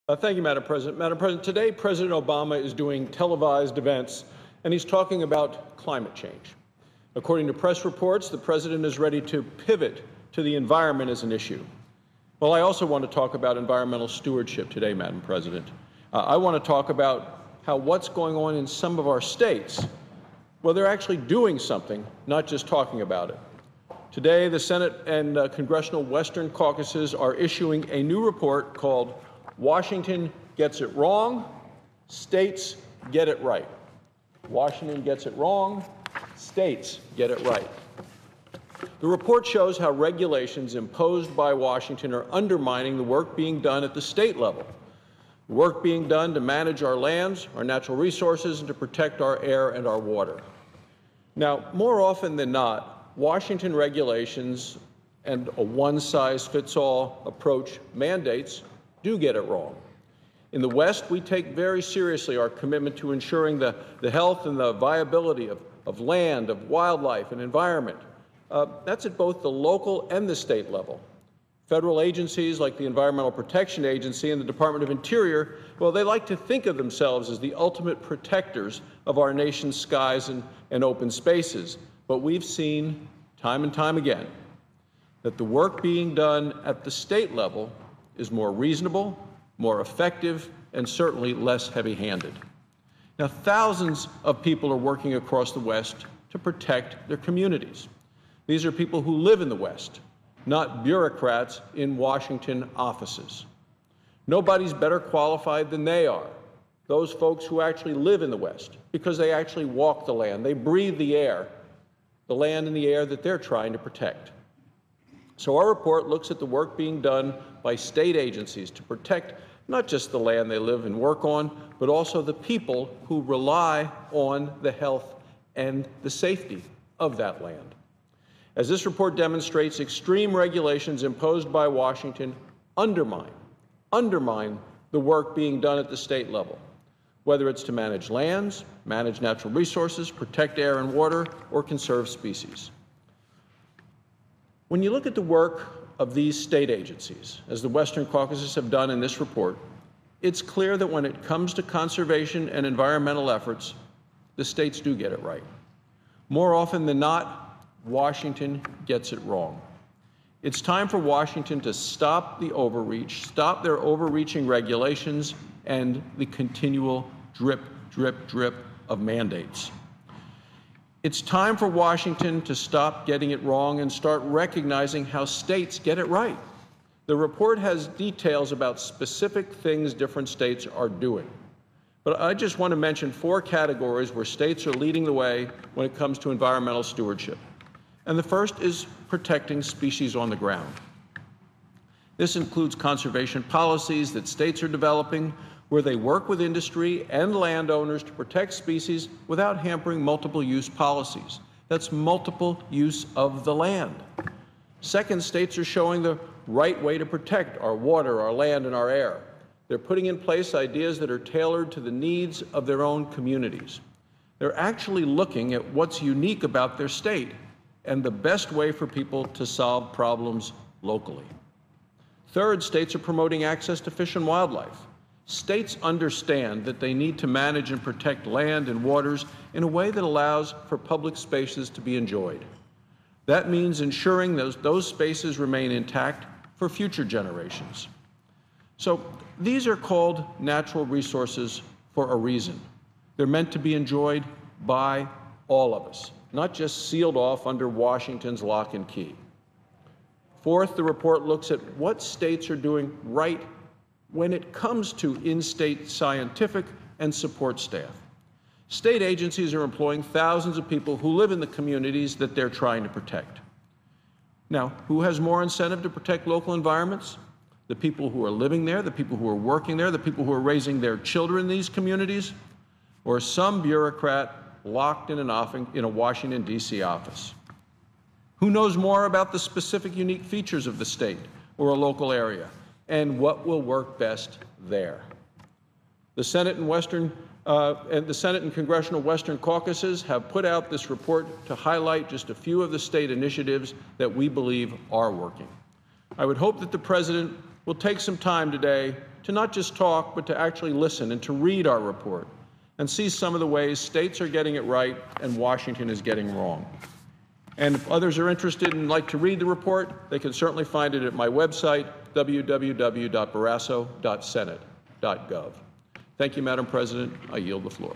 Thank you, Madam President. Madam President, today President Obama is doing televised events, and he's talking about climate change. According to press reports, the president is ready to pivot to the environment as an issue. Well, I also want to talk about environmental stewardship today, Madam President. I want to talk about how what's going on in some of our states, well, they're actually doing something, not just talking about it. Today, the Senate and Congressional Western Caucuses are issuing a new report called Washington Gets It Wrong, States Get It Right. Washington gets it wrong, states get it right. The report shows how regulations imposed by Washington are undermining the work being done at the state level, the work being done to manage our lands, our natural resources, and to protect our air and our water. Now, more often than not, Washington regulations and a one-size-fits-all approach mandates do get it wrong. In the West, we take very seriously our commitment to ensuring the health and the viability of land, of wildlife and environment. That's at both the local and the state level. Federal agencies like the Environmental Protection Agency and the Department of Interior, well, they like to think of themselves as the ultimate protectors of our nation's skies and open spaces. But we've seen time and time again that the work being done at the state level is more reasonable, more effective, and certainly less heavy-handed. Now, thousands of people are working across the West to protect their communities. These are people who live in the West, not bureaucrats in Washington offices. Nobody's better qualified than they are, those folks who actually live in the West, because they actually walk the land, they breathe the air, the land and the air that they're trying to protect. So our report looks at the work being done by state agencies to protect not just the land they live and work on, but also the people who rely on the health and the safety of that land. As this report demonstrates, extreme regulations imposed by Washington undermine the work being done at the state level, whether it's to manage lands, manage natural resources, protect air and water, or conserve species. When you look at the work of these state agencies, as the Western Caucuses have done in this report, it's clear that when it comes to conservation and environmental efforts, the states do get it right. More often than not, Washington gets it wrong. It's time for Washington to stop the overreach, stop their overreaching regulations and the continual drip, drip, drip of mandates. It's time for Washington to stop getting it wrong and start recognizing how states get it right. The report has details about specific things different states are doing. But I just want to mention 4 categories where states are leading the way when it comes to environmental stewardship. And the first is protecting species on the ground. This includes conservation policies that states are developing where they work with industry and landowners to protect species without hampering multiple use policies. That's multiple use of the land. Second, states are showing the right way to protect our water, our land, and our air. They're putting in place ideas that are tailored to the needs of their own communities. They're actually looking at what's unique about their state and the best way for people to solve problems locally. Third, states are promoting access to fish and wildlife. States understand that they need to manage and protect land and waters in a way that allows for public spaces to be enjoyed. That means ensuring those spaces remain intact for future generations. So these are called natural resources for a reason. They're meant to be enjoyed by all of us, not just sealed off under Washington's lock and key. Fourth, the report looks at what states are doing right when it comes to in-state scientific and support staff. State agencies are employing thousands of people who live in the communities that they're trying to protect. Now, who has more incentive to protect local environments? The people who are living there, the people who are working there, the people who are raising their children in these communities, or some bureaucrat locked in a Washington, D.C. office? Who knows more about the specific unique features of the state or a local area and what will work best there? The Senate and Congressional Western Caucuses have put out this report to highlight just a few of the state initiatives that we believe are working. I would hope that the President will take some time today to not just talk, but to actually listen and to read our report and see some of the ways states are getting it right and Washington is getting wrong. And if others are interested and like to read the report, they can certainly find it at my website, www.barrasso.senate.gov. Thank you, Madam President. I yield the floor.